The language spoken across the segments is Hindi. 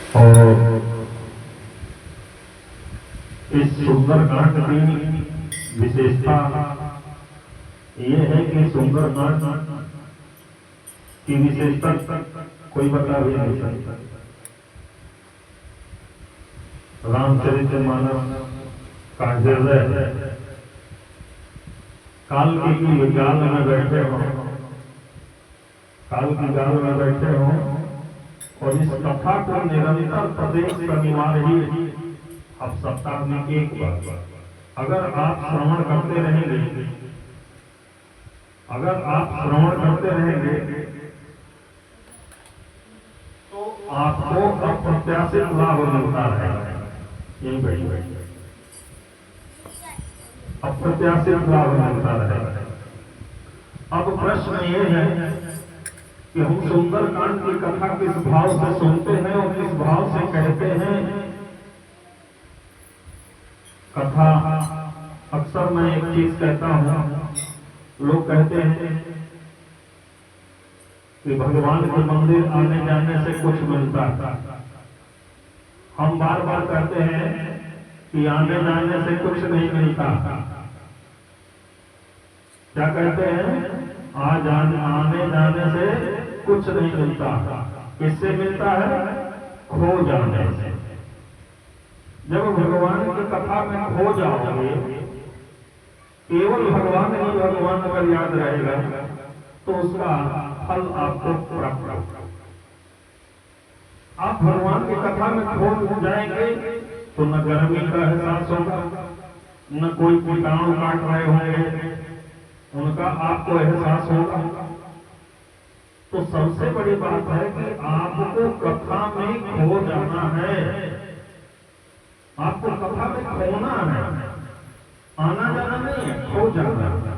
और इस सुंदरकांड की विशेषता ये है कि सुंदरकांड की विशेषता कोई बता भी नहीं सकता। रामचरितमानस का हृदय काल की गाल में बैठे हो, काल की गाल में बैठे हो और इस कथा को निरंतर प्रत्येक शनिवार ही अब सप्ताह में एक बार अगर आप श्रवण करते रहेंगे, अगर आप श्रवण करते रहेंगे तो आपको अप्रत्याशित लाभ मिलता रहेगा। यही बैठी अप्रत्याशित लाभ मिलता रहेगा। अब प्रश्न ये है कि हम सुंदरकांड की कथा किस भाव से सुनते हैं और किस भाव से कहते हैं। कथा अक्सर मैं एक चीज कहता हूं, लोग कहते हैं कि भगवान के मंदिर आने जाने से कुछ मिलता है। हम बार बार कहते हैं कि आने जाने से कुछ नहीं मिलता। क्या कहते हैं? आने जाने से कुछ नहीं मिलता। किससे मिलता है? खो जाने से। जब भगवान की कथा में खो जाओगे, केवल भगवान ही भगवान अगर याद रहेगा तो उसका फल आपको प्राप्त होगा। आप भगवान की कथा में खो जाएंगे तो न गर्मी का एहसास होगा, न कोई कीटाणु काट रहे होंगे, उनका आपको एहसास होगा। तो सबसे बड़ी बात है कि आपको कथा में खो जाना है। आपको कथा में खोना है, आना जाना नहीं है, खो जाना है।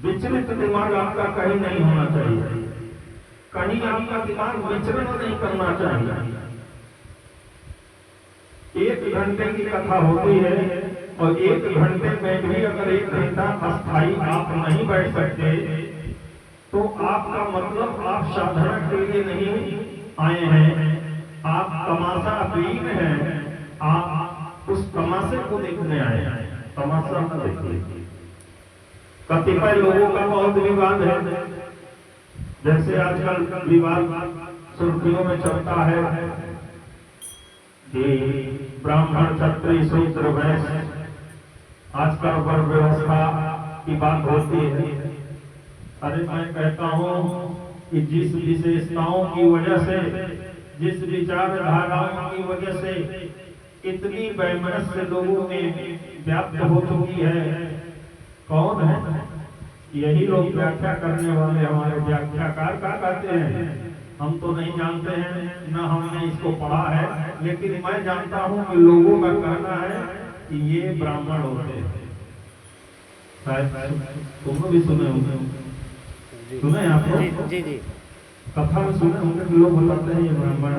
विचलित दिमाग आपका कहीं नहीं होना चाहिए, कहीं आपका दिमाग विचरण नहीं करना चाहिए। 1 घंटे की कथा होती है और 1 घंटे में भी अगर 1 घंटा अस्थायी आप नहीं बैठ सकते तो आपका मतलब आप साधना के लिए नहीं आए हैं, आप तमाशा बीन हैं। आप उस तमाशे को देखने आए हैं, तमाशा न देखिए। कतिपय लोगों का बहुत विवाद है, जैसे आजकल विवाद सुर्खियों में चलता है कि ब्राह्मण क्षत्रिय शूद्र वैश्य, आजकल वर्ण व्यवस्था की बात होती है। अरे मैं कहता हूं कि जिस विशेषताओं की वजह से, जिस विचारधाराओं की वजह से इतनी वैमनस्य लोगों में व्याप्त हो चुकी है, कौन है? यही लोग व्याख्या करने वाले हमारे व्याख्याकार का कहते हैं। हम तो नहीं जानते हैं, न हमने इसको पढ़ा है, लेकिन मैं जानता हूं कि लोगों का कहना है कि ये ब्राह्मण होते हैं। शायद तुम भी सुने होंगे, सुने आप लोग? जी जी, कथा में सुने होंगे कि लोग बताते हैं ये ब्राह्मण,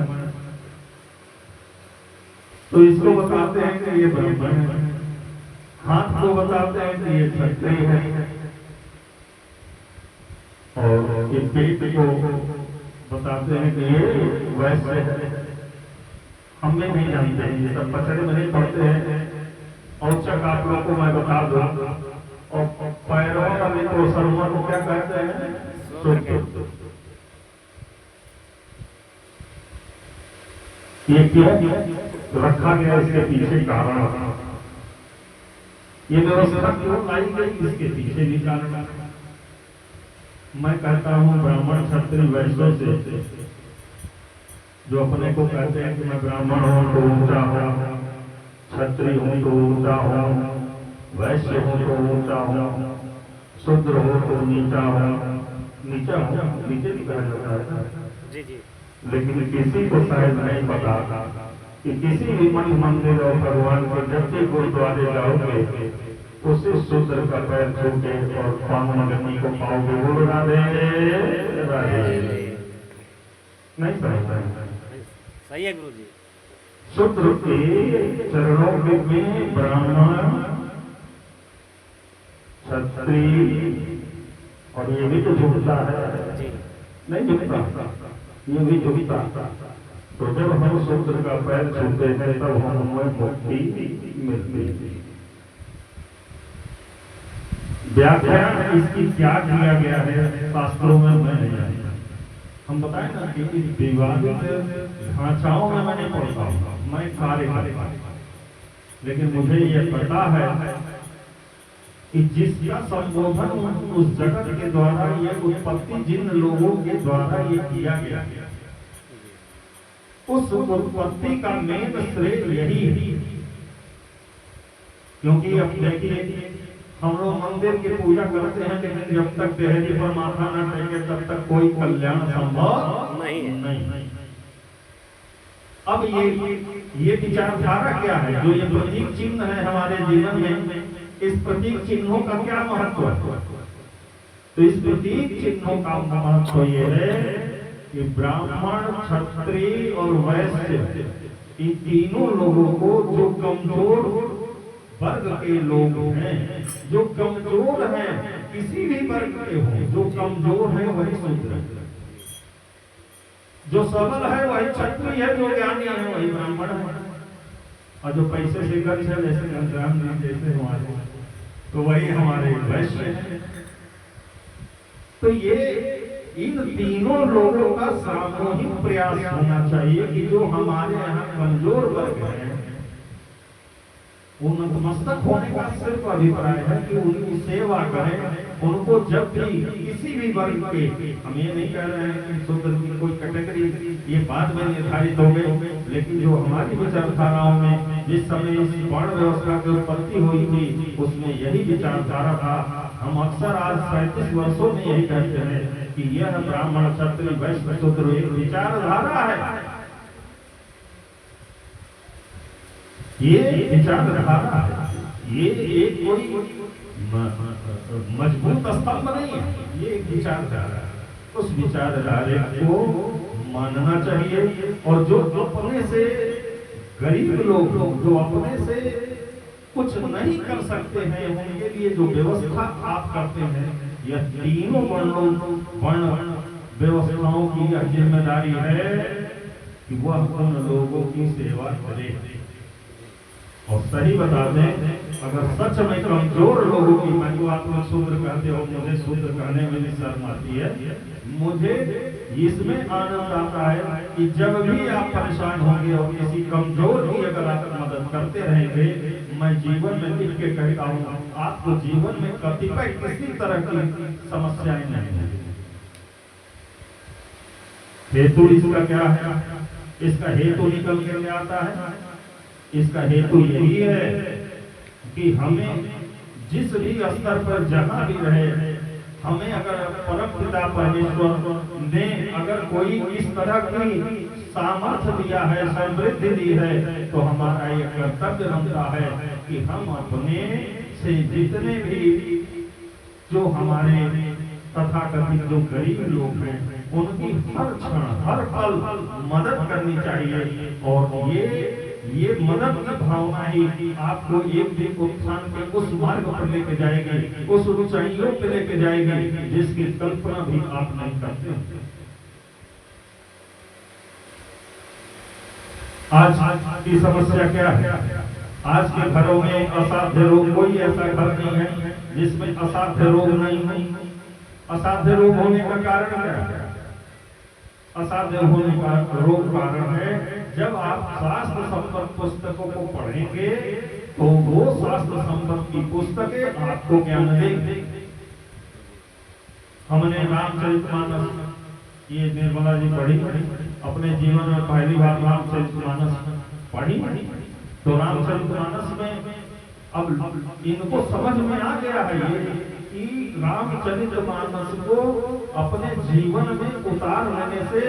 तो इसको बताते हैं कि ये ब्राह्मण है, हाथ को बताते हैं कि ये क्षत्रिय है, और ये पेट को बताते हैं कि ये वैश्य है। हम भी नहीं जानते हैं, ये सब पचड़े में नहीं पढ़ते हैं। और चक आप लोग को मैं बता दूं, और पैरों का भी तो सर्वों को क्या कहते हैं? ये क्यों रखा गया, इसके पीछे कारण, ये व्यवस्था क्यों लाई गई, इसके पीछे भी कारण। मैं कहता हूं ब्राह्मण क्षत्रिय वैश्यों से, जो अपने को कहते हैं कि मैं ब्राह्मण हूं तो ऊंचा हूं, क्षत्रिय हूं तो ऊंचा हूं, वैश्य हूं तो ऊंचा हूं, शूद्र हो तो नीचा हूं। नीचा हूं, नीचे भी कहा जाता है, लेकिन किसी को शायद नहीं पता कि किसी भी मठ मंदिर और भगवान के जब भी गुरुद्वारे जाओगे उसी शूद्र का पैर छूटे और पावनी को पाओगे। बोलो राधे राधे। नहीं सही है गुरु जी। शूद्र के चरणों में ब्राह्मण, क्षत्रिय, और ये भी तो झुकता है, नहीं झुकता, ये भी झुकता, तो जब हम शूद्र का पैर छूते हैं तब हमें मुक्ति मिलती है। व्याख्या इसकी क्या किया गया है शास्त्रों में मैं नहीं जानता। हम बताएं ना कि इस विवादित ढांचाओं में मैं नहीं पढ़ता हूँ, मैं कार्य करता हूँ, लेकिन मुझे यह पता है कि जिसका संबोधन उस जगत के द्वारा ये उत्पत्ति जिन लोगों के द्वारा ये किया गया, उस उत्पत्ति का मेन श्रेय यही है। क्योंकि अब देखिए हम लोग मंदिर की पूजा करते हैं, लेकिन जब तक देहरी पर माथा न टेके तब तक कोई कल्याण संभव नहीं। अब ये विचारधारा क्या है, जो ये प्रतीक चिन्ह है हमारे जीवन में, इस प्रतीक चिन्हों का क्या महत्व है? तो इस प्रतीक चिन्हों का महत्व ये है कि ब्राह्मण, क्षत्रिय और वैश्य, इन तीनों लोगों को, जो कमजोर वर्ग के लोग हैं, जो कमजोर हैं, किसी भी वर्ग के हो, जो कमजोर है वही शूद्र है, जो सबल है वही क्षत्रिय है, जो ज्ञानी है वही ब्राह्मण है, और जो पैसे से गर्ज है जैसे घनश्याम जी जैसे हमारे, तो वही हमारे वैश्य है। तो ये इन तीनों लोगों का सामूहिक प्रयास होना चाहिए कि जो हमारे यहाँ कमजोर वर्ग है, वो नतमस्तक होने का सिर्फ अभिप्राय है कि उनकी सेवा करें। उनको जब भी किसी भी वर्ग के, हम ये नहीं कह रहे हैं कि शूद्र की कोई कैटेगरी, ये बाद में निर्धारित हो गई, लेकिन जो हमारी विचारधाराओं में जिस समय इस वर्ण व्यवस्था की उत्पत्ति हुई थी उसमें यही विचारधारा था। हम अक्सर आज 37 वर्षों में यही कहते हैं कि यह ब्राह्मण, क्षत्रिय, वैश्य, शूद्र एक विचारधारा है, ये विचारधारा है, ये एक कोई मजबूत स्तंभ नहीं है, ये एक विचारधारा है। उस विचारधारा को मानना चाहिए। और जो अपने से गरीब लोग, जो अपने से कुछ नहीं कर सकते हैं, उनके लिए जो व्यवस्था आप करते हैं, यह तीनों वर्ण व्यवस्थाओं की यह जिम्मेदारी है कि वह उन लोगों की सेवा करे। और सही बता दें, अगर सच में कमजोर लोगों की, मैं तो आप लोग शूद्र कहते हो, मुझे शूद्र कहने में भी शर्म आती है, मुझे इसमें आनंद आता है कि जब भी आप परेशान होंगे और किसी कमजोर की अगर आप मदद करते रहेंगे, मैं जीवन में लिख के कहता हूँ, आपको जीवन में कतिपय किसी तरह की समस्याएं नहीं होंगी। हेतु इसका क्या है? इसका हेतु निकल के आता है, इसका हेतु यही है कि हमें जिस भी स्तर पर जहां भी रहे, हमें अगर परम पिता परमेश्वर ने अगर कोई इस तरह की सामर्थ्य दिया है, समृद्धि दी है, तो हमारा ये कर्तव्य बनता है कि हम अपने से जितने भी जो हमारे तथाकथित जो गरीब लोग हैं, उनकी हर क्षण हर पल मदद करनी चाहिए। और ये मदद की भावना ही आपको एक दिन उत्थान के उस मार्ग पर लेके जाएगी, उस ऊंचाइयों पे लेके जाएगी जिसकी कल्पना भी आप नहीं करते। आज की समस्या क्या है? आज के घरों में असाध्य रोग, कोई ऐसा घर नहीं है जिसमें असाध्य रोग नहीं हो। असाध्य रोग होने का कारण क्या है? असाध्य होने का रोग कारण है जब आप शास्त्र संबद्ध पुस्तकों को पढ़ेंगे तो वो शास्त्र संबद्ध की पुस्तकें आपको ज्ञान देंगे। हमने रामचरितमानस, ये निर्मला जी पढ़ी, अपने जीवन में पहली बार रामचरितमानस पढ़ी, तो रामचरितमानस में अब इनको समझ में आ गया है ये कि रामचरितमानस को अपने जीवन में उतार लेने से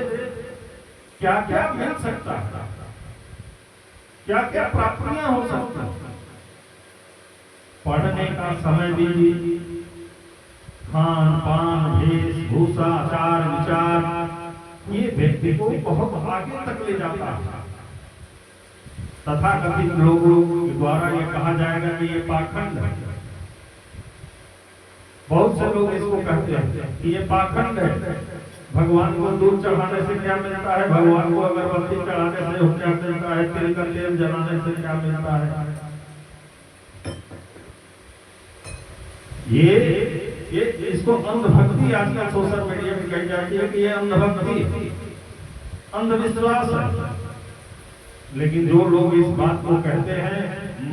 क्या क्या मिल सकता है, क्या क्या प्राप्तियां हो सकती हैं। पढ़ने का समय भी, खान पान, वेशभूषा, आचार विचार, ये व्यक्ति को बहुत आगे तक ले जाता है। तथाकथित लोगों के द्वारा ये कहा जाएगा कि ये पाखंड है। बहुत से लोग इसको कहते हैं कि ये पाखंड है, भगवान को दूध चढ़ाने से क्या मिलता है? भगवान को अगरबत्ती चढ़ाने से क्या मिलता है? तिल का तेल जलाने से क्या मिलता है? ये इसको अंधभक्ति आजकल सोशल मीडिया में कही जाती है कि ये अंधभक्ति, अंधविश्वास है। लेकिन जो लोग इस बात को कहते हैं,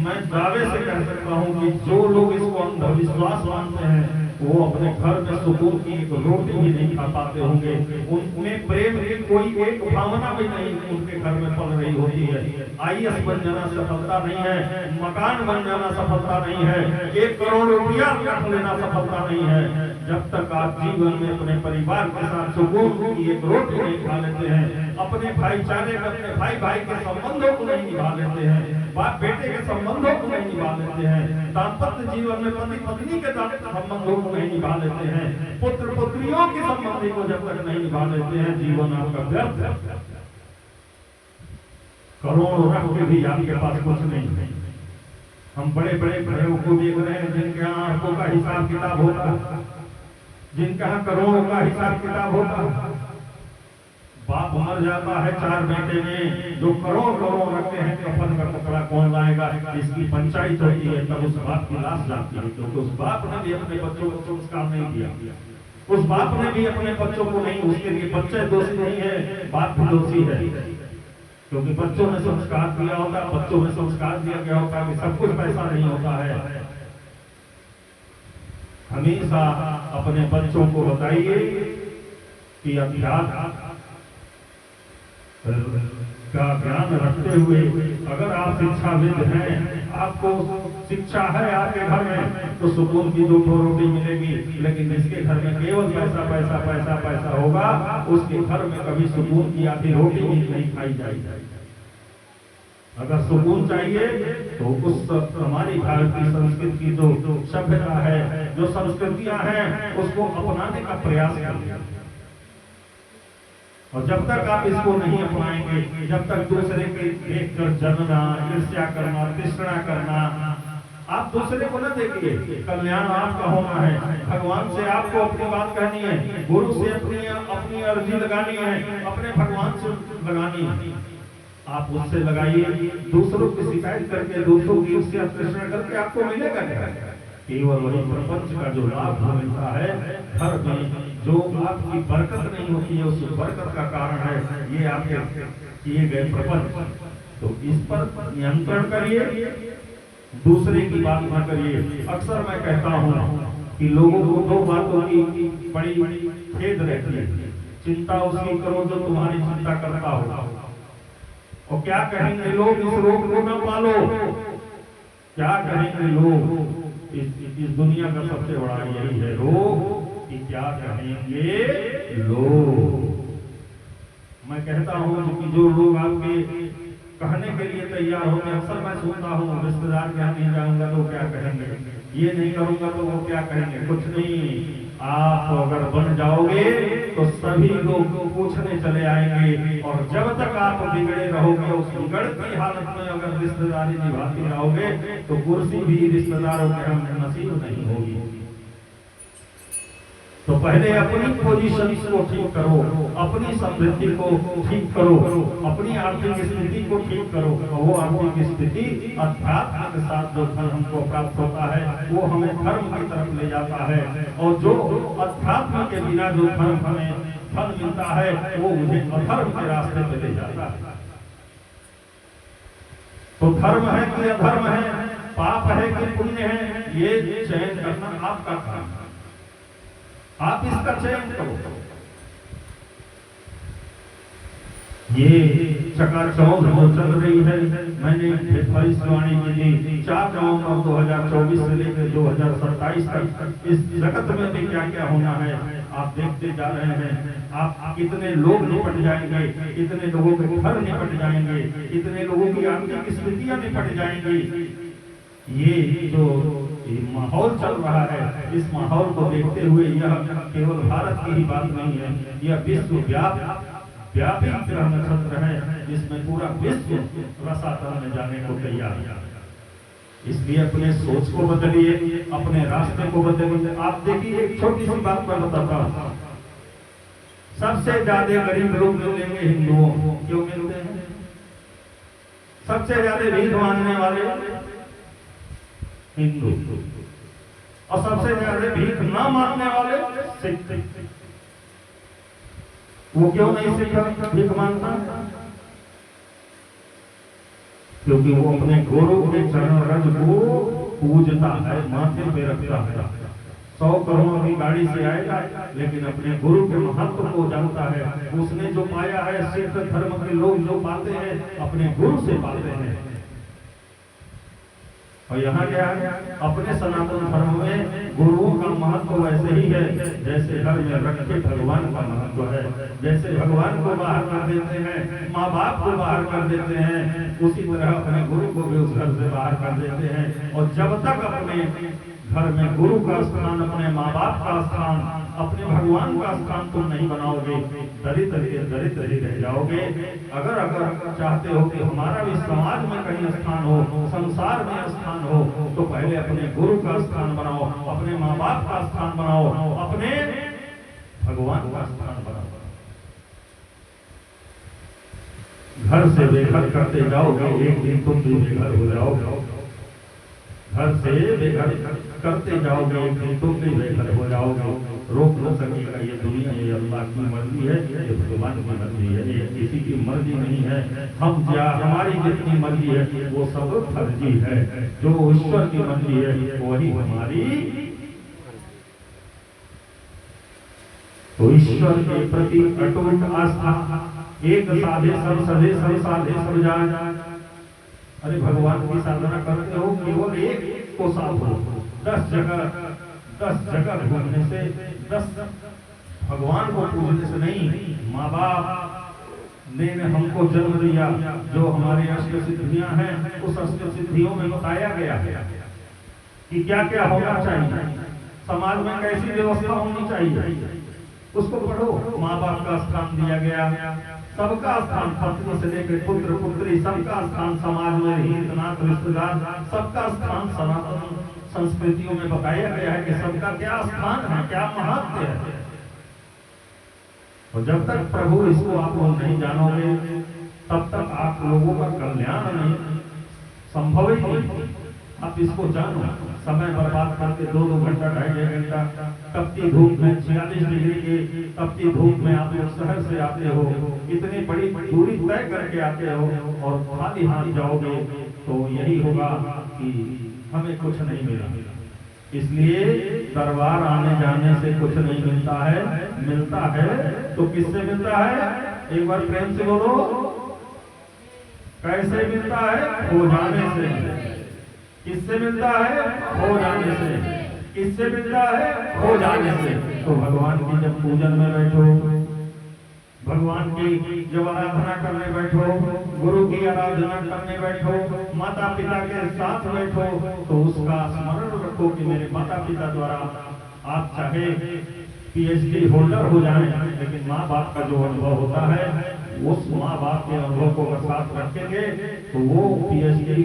मैं दावे से कह सकता हूं कि जो लोग इसको अंधविश्वास मानते हैं वो अपने घर में सुकून की एक रोटी भी नहीं खा पाते होंगे। उनमें प्रेम की कोई एक भावना भी नहीं उनके घर में पल रही होती है। IAS बन जाना सफलता नहीं है, मकान बन जाना सफलता नहीं है, 1 करोड़ रुपया रख लेना सफलता नहीं है। जब तक आप जीवन में अपने परिवार के साथ सुकून की एक रोटी नहीं खा लेते हैं, अपने भाईचारे में अपने भाई भाई के संबंधों को नहीं निभा लेते हैं, बाप बेटे के संबंधों को नहीं निभा लेते हैं, दाम्पत्य जीवन में पति पत्नी के संबंधों को नहीं निभा लेते हैं, पुत्र पुत्रियों के संबंधी को जब तक नहीं निभा लेते हैं, जीवन आपका व्यर्थ है। करोड़ों रख के भी आपके पास कुछ नहीं है। हम बड़े बड़े घरों को देख रहे हैं जिनके यहाँ आंखों का हिसाब किताब होता, जिनके यहाँ करोड़ों का हिसाब किताब होता। बाप मर जाता है 4 बेटे में, जो करोड़ करोड़ रखते हैं, कफन का कपड़ा कौन लाएगा, इसकी पंचायत होती है। तब उस बाप की लाश जाती है, क्योंकि उस बाप ने भी अपने बच्चों को संस्कार नहीं दिया, उस बाप ने भी अपने बच्चों को नहीं, उसके लिए बच्चे दोषी नहीं है, बाप भी दोषी है। क्योंकि बच्चों ने संस्कार दिया होता, बच्चों में संस्कार दिया गया होता कि सब कुछ पैसा नहीं होता है। हमेशा अपने बच्चों को बताइए कि अध्यात्म का ज्ञान रखते हुए, अगर आप शिक्षाविद हैं, आपको शिक्षा है आपके घर में, तो सुकून की 2 रोटी मिलेगी। लेकिन जिसके घर में केवल पैसा पैसा पैसा पैसा होगा, उसके घर में कभी सुकून की आधी रोटी भी नहीं खाई जाएगी। अगर सुकून चाहिए तो उस हमारी भारतीय संस्कृति की जो सभ्यता है, जो संस्कृतियां हैं, उसको अपनाने का प्रयास करिए। और जब तक आप इसको नहीं अपनाएंगे, जब तक दूसरे के देखकर जलना, ईर्ष्या करना, तृष्णा करना, आप दूसरे को न देखिए। कल्याण आपका होना है, भगवान से आपको अपनी बात कहनी है, गुरु से अपनी अर्जी लगानी है, अपने भगवान से लगानी है। आप उससे लगाइए, दूसरों की शिकायत करके, दूसरों की ईर्ष्या तृष्णा करके आपको मिलेगा क्या? केवल वही प्रपंच का जो लाभ मिलता है, घर में जो आपकी बरकत नहीं होती है, उस बरकत का कारण है ये आपके किए गए प्रपंच। तो इस पर नियंत्रण करिए, दूसरे की बात न करिए। अक्सर मैं कहता हूँ कि लोगों को 2 बातों की बड़ी खेद रहती है। चिंता उसकी करो जो तुम्हारी चिंता करता हो, और क्या कहेंगे लोग इस रोग को न पालो, क्या कहेंगे लोग। इस दुनिया का सबसे बड़ा यही है रोग कि क्या कहेंगे लोग। मैं कहता हूँ कि जो लोग आपके कहने के लिए तैयार होते हैं, अक्सर मैं सुनता हूँ, रिश्तेदार के यहाँ नहीं जाऊंगा तो क्या कहेंगे, ये नहीं करूंगा तो वो क्या कहेंगे। कुछ नहीं, आप अगर बन जाओगे तो सभी लोग पूछने चले आएंगे, और जब तक आप बिगड़े रहोगे, उस बिगड़ती हालत में अगर रिश्तेदारी निभाते रहोगे, तो कुर्सी भी रिश्तेदारों के हम नसीब नहीं होगी। तो पहले अपनी पोजीशन को ठीक करो, अपनी समृद्धि को ठीक करो, अपनी आर्थिक स्थिति को ठीक करो। और वो आर्थिक स्थिति अध्यात्म के साथ जो धर्म हमको प्राप्त होता है, वो हमें धर्म की तरफ ले जाता है। और जो अध्यात्म के बिना जो धर्म हमें फल मिलता है, वो मुझे अधर्म के रास्ते पे ले जाता है। तो धर्म है कि अधर्म है, पाप है कि पुण्य है, ये चयन करना आपका काम है। आप इसका चयन करो। ये चकाचौंध जो चल रही है, मैंने भविष्यवाणी की थी 4 नवंबर 2024 से लेकर 2027 तक इस जगत में भी क्या क्या होना है आप देखते जा रहे हैं। आप कितने लोग निपट जाएंगे, कितने लोगों के घर निपट जाएंगे, कितने लोगों की आर्थिक स्थितियां निपट जाएंगी। ये जो माहौल चल रहा है, इस माहौल को देखते हुए यह केवल भारत की ही बात नहीं है, यह विश्वव्यापी ग्रह नक्षत्र है, जिसमें पूरा विश्व रसातल में जाने को तैयार है। इसलिए अपने सोच को बदलिए, अपने रास्ते को बदलिए। आप देखिए, एक छोटी सी बात मैं बताता हूँ। सबसे ज्यादा गरीब लोग मिलेंगे हिंदुओं को। क्यों मिलते हैं? सबसे ज्यादा भीख मांगने वाले हिंदू, और सबसे ज्यादा भीख ना मांगने वाले सिख। वो क्यों नहीं सिख भीख मांगता? क्योंकि वो अपने गुरु के चरण रज को पूजता है, माथे पे रखता है। 100 करोड़ की गाड़ी से आएगा, लेकिन अपने गुरु के महत्व को जानता है। उसने जो पाया है, सिख धर्म के लोग जो पाते हैं अपने गुरु से पाते हैं। और यहाँ क्या है, अपने सनातन धर्म में गुरुओं का महत्व वैसे ही है जैसे घर में रखे भगवान का महत्व है। जैसे भगवान को बाहर कर देते हैं, माँ बाप को बाहर कर देते हैं, उसी तरह अपने गुरु को भी उस घर से बाहर कर देते हैं। और जब तक अपने घर में गुरु का स्थान, अपने माँ बाप का स्थान, अपने भगवान का स्थान तुम नहीं बनाओगे, दरिद्र के दरिद्र ही रह जाओगे। अगर चाहते हो कि हमारा भी समाज में कहीं स्थान हो, संसार में स्थान हो, तो पहले अपने गुरु का स्थान बनाओ, अपने माँ बाप का स्थान बनाओ, अपने भगवान का स्थान बनाओ। घर से बेघर करते जाओगे, एक दिन तुम भी बेघर हो जाओगे। घर से बेघर करते जाओगे, एक दिन तुम भी बेघर हो जाओगे। रोक न सकेगा ये दुनिया, ये अल्लाह की मर्जी है, ये भगवान की मर्जी है, ये किसी की मर्जी नहीं है। हम क्या, हमारी जितनी मर्जी है वो सब फर्जी है। जो ईश्वर की मर्जी है वही हमारी। तो ईश्वर के प्रति अटूट आस्था, एक साधे सब सधे, सब साधे सब जान। अरे भगवान की साधना करते हो, केवल एक को साधो। 10 जगह घूमने से, 10 भगवान को पूजने से नहीं। माँ बाप ने हमको जन्म दिया, जो हमारी अष्ट सिद्धियां हैं, उस अष्ट सिद्धियों में बताया गया है कि क्या क्या होना चाहिए, समाज में कैसी व्यवस्था होनी चाहिए, उसको पढ़ो। माँ बाप का स्थान दिया गया, सबका स्थान, पत्नी से लेकर पुत्र पुत्री सबका स्थान समाज में, हित नात रिश्तेदार सबका स्थान सनातन संस्कृतियों में बताया गया है कि सबका क्या स्थान है, क्या महत्व है। और जब तक प्रभु इसको आप लोग नहीं जानोगे, तब तक आप लोगों का कल्याण नहीं संभव ही नहीं। आप इसको जानो। समय बर्बाद करके 2-2 घंटा, 2.5 घंटा तपती धूप में, 46 डिग्री की तपती धूप में आप लोग शहर से आते हो, इतनी बड़ी दूरी तय करके आते हो और खाली हाथ जाओगे, तो यही होगा कि हमें कुछ नहीं मिला। इसलिए दरबार आने जाने से कुछ नहीं मिलता है। मिलता है तो किससे मिलता है? एक बार प्रेम से बोलो, कैसे मिलता है? हो जाने से। किससे मिलता है? हो जाने से। किससे मिलता है? हो जाने से। तो भगवान की जब पूजन में बैठो, भगवान की जब आराधना करने बैठो, गुरु की आराधना करने बैठो, माता पिता के साथ बैठो, तो उसका स्मरण रखो कि मेरे माता पिता द्वारा आप चाहे पीएचडी होल्डर हो जाएं, लेकिन माँ बाप का जो अनुभव होता है, उस माँ बाप के अनुभव को साथ रखेंगे तो वो पीएचडी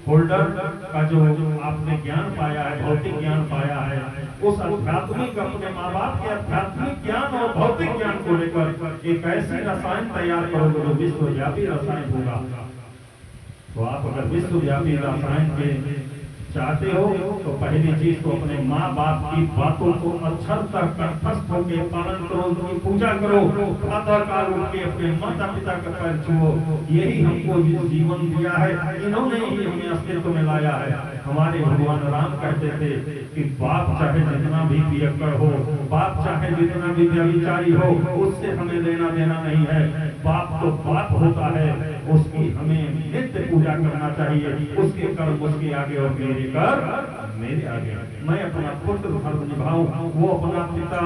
होल्डर का जो आपने ज्ञान पाया है, भौतिक ज्ञान पाया है, उस आध्यात्मिक, अपने माँ बाप के आध्यात्मिक ज्ञान और भौतिक ज्ञान को लेकर एक ऐसी रसायन तैयार करोगे जो विश्वव्यापी रसायन होगा। तो आप अगर विश्वव्यापी रसायन के चाहते हो तो पहली चीज तो अपने माँ बाप की बातों को अक्षर तक कंठस्थ होकर पालन करो, उनकी पूजा करो, प्रातः काल उठ के अपने माता पिता के पैर छुओ। यही हमको जीवन दिया है, इन्होंने ही हमें अस्तित्व में लाया है। हमारे भगवान राम कहते थे कि बाप चाहे जितना भी पियक्कड़ हो, बाप चाहे जितना भी व्यभिचारी हो, उससे हमें लेना देना नहीं है। बाप तो बाप होता है, उसकी हमें नित्य पूजा करना चाहिए। उसके कर्म उसके आगे और मेरे कर मेरे आगे। मैं अपना पुत्र धर्म निभाऊं, वो अपना पिता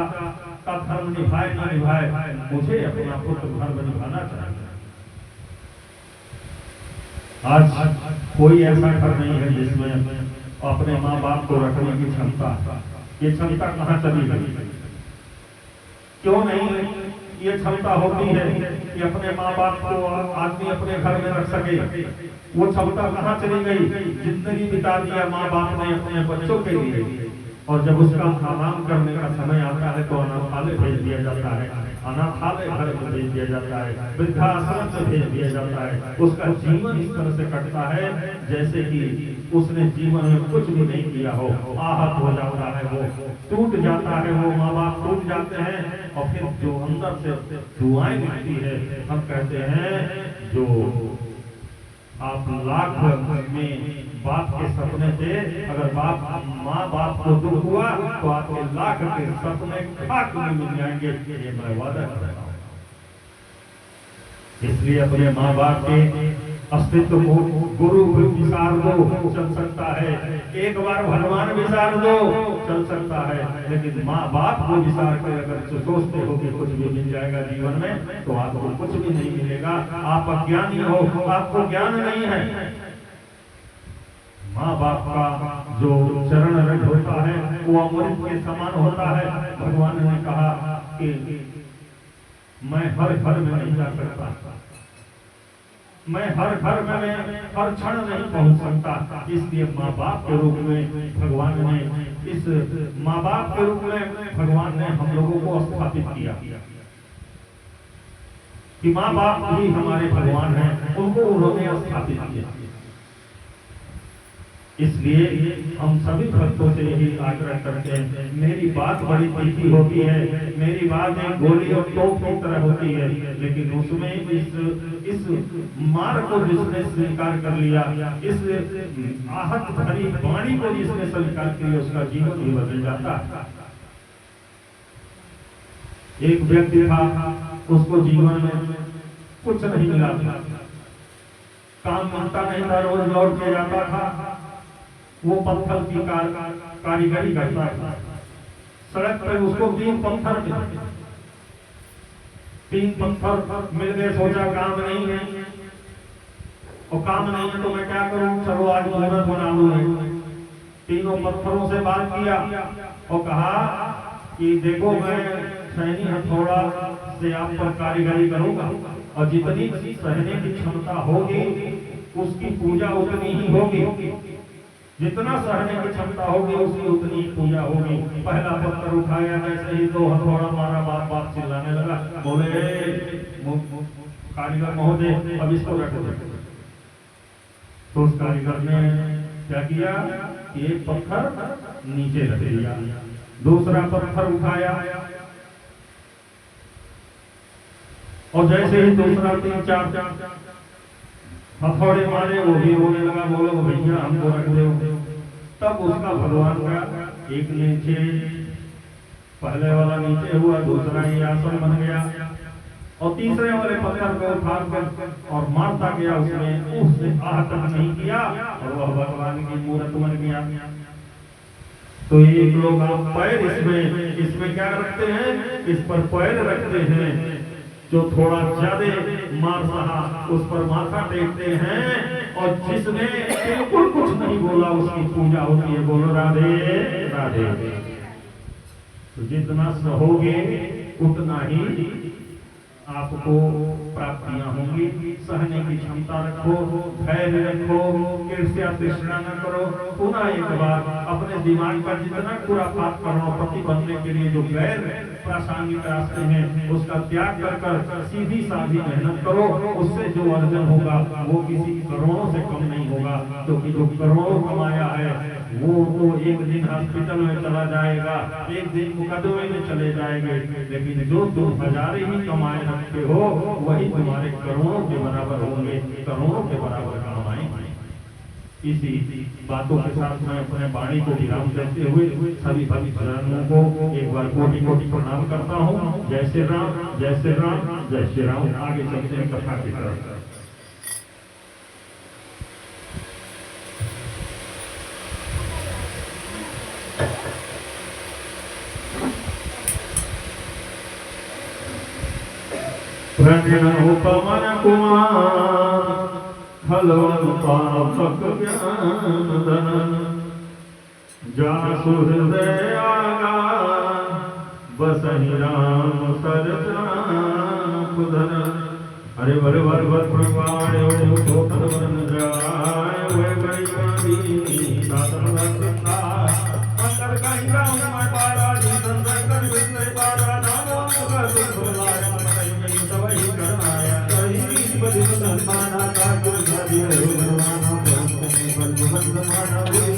का धर्म निभाए ना निभाए, मुझे अपना पुत्र धर्म निभाना चाहिए। आज कोई ऐसा घर नहीं है जिसमें अपने माँ बाप को रखने की क्षमता, ये क्षमता कहाँ चली गई? क्यों नहीं ये क्षमता होती है कि अपने माँ बाप को आदमी अपने घर में रख सके? वो क्षमता कहाँ चली गई? जिंदगी बिता दिया माँ बाप ने अपने बच्चों के लिए, और जब उसका आराम करने का समय आता है तो अनाथालय भेज दिया जाता है। अनाथालय घर में भेज दिया जाता है, वृद्धाश्रम में भेज दिया जाता है। उसका जीवन इस तरह से कटता है जैसे कि उसने जीवन में कुछ भी नहीं किया हो। आहत हो जाता है, वो टूट जाता है, वो माँ बाप टूट जाते हैं। और फिर जो अंदर से दुआएं मिलती है, हम कहते हैं जो आप लाख में बाप के सपने थे, अगर बाप माँ बाप को दुख हुआ तो आपके लाख के सपने खाक में मिल जाएंगे, ये मैं वादा कर रहा हूँ। इसलिए अपने माँ बाप के अस्तित्व को गुरु विसार दो चल सकता है, एक बार भगवान विसार दो चल सकता है, लेकिन माँ बाप को विसार कर अगर सोचते हो कि कुछ भी मिल जाएगा जीवन में, तो आपको कुछ भी नहीं मिलेगा। आप अज्ञानी हो, आपको ज्ञान नहीं है। माँ बाप का जो चरण रज होता है वो अमृत के समान होता है। भगवान ने कहा कि मैं हर घर में नहीं जा सकता, मैं हर घर में हर क्षण नहीं पहुंच सकता, इसलिए माँ बाप के रूप में भगवान ने इस माँ बाप के रूप में भगवान ने हम लोगों को स्थापित किया कि माँ बाप ही हमारे भगवान हैं, उनको उन्होंने स्थापित किया। इसलिए हम सभी भक्तों से यही आग्रह करते हैं, मेरी बात बड़ी तीखी होती है, मेरी बात एक गोली और तोप की तरह होती है, लेकिन उसमें इस मार को जिसने स्वीकार कर लिया, इस आहत भरी वाणी को जिसने स्वीकार किया, उसका जीवन भी बदल जाता है। एक व्यक्ति था, उसको जीवन में कुछ नहीं मिला था, काम मिलता नहीं था, रोज लौट के जाता था, वो पत्थर की कारीगरी करता था। सड़क पर उसको 3 पत्थर मिले, 3 पत्थर मिल गए, सोचा काम नहीं है, और काम नहीं है तो मैं क्या करूं, चलो आज मुहूर्त बना लूं। तीनों पत्थरों से बात किया और कहा कि देखो मैं सहनी हथौड़ा से आप पर कारीगरी करूंगा, और जितनी सहने की क्षमता होगी उसकी पूजा उतनी ही होगी, जितना सहने की क्षमता होगी उसकी उतनी पूजा होगी। पहला पत्थर उठाया, ऐसे ही 2 हथौड़ा मारा, बाप बाप चिल्लाने लगा, बोले कारीगर महोदय अब इसको रख दो। तो उस कारीगर ने क्या किया, एक पत्थर नीचे रख दिया, दूसरा पत्थर उठाया, और जैसे ही दूसरा 3-4 हथौड़े मारे, वो भी रोने लगा, बोलो भैया हमको रख दो। तब उसका भगवान का एक नीचे, पहले वाला नीचे हुआ, दूसरा ये आसन बन गया, और तीसरे वाले पत्थर को उठाकर और मारता गया, उसने आहत नहीं किया, और वह भगवान की मूर्त बन गया। तो एक लोग आप पैर इसमें क्या रखते हैं, इस पर पैर रखते हैं, जो थोड़ा ज्यादा मार सहा उस पर माथा टेकते हैं, और जिसने बिल्कुल कुछ नहीं बोला उसकी पूजा होती है। बोलो राधे राधे। तो जितना सहोगे उतना ही आपको प्राप्तियां होंगी। सहने की क्षमता रखो, धैर्य रखो, ईर्ष्या तृष्णा न करो। पुनः एक बार अपने दिमाग का जितना खुराफात करोड़पति बनने के लिए जो गैर प्रासंगिक रास्ते हैं उसका त्याग कर सीधी साधी मेहनत करो, उससे जो अर्जन होगा वो किसी करोड़ों से कम नहीं होगा, क्योंकि जो करोड़ों कमाया है वो तो एक दिन हॉस्पिटल में चला जाएगा, एक दिन मुकदमे में चले जाएंगे, लेकिन जो तुम हजारे ही कमाए रखते हो वही तुम्हारे करोड़ों के बराबर होंगे, करोड़ों के बराबर काम आएंगे। इसी बातों के साथ मैं अपने वाणी को विराम देते हुए सभी भक्तजनों को एक बार कोटि कोटि प्रणाम करता हूँ। जय श्री राम, जय श्री राम, जय श्री राम। आगे चलते हैं कथा की तरफ। पवन कुमार हलवन पावक ज्ञान धन, जासु हृदय आगा बसहि राम सरचापुधन। हरे वर वर वर प्रवाय छोटन वन जाय, वे गई साधन रखता अंतर कहीं राम मैं पारा जी संतर कर विष्णु पारा नामो सुख सुख लाय। नाना का जुदा दिल भगवाना प्रभु ने बंद माना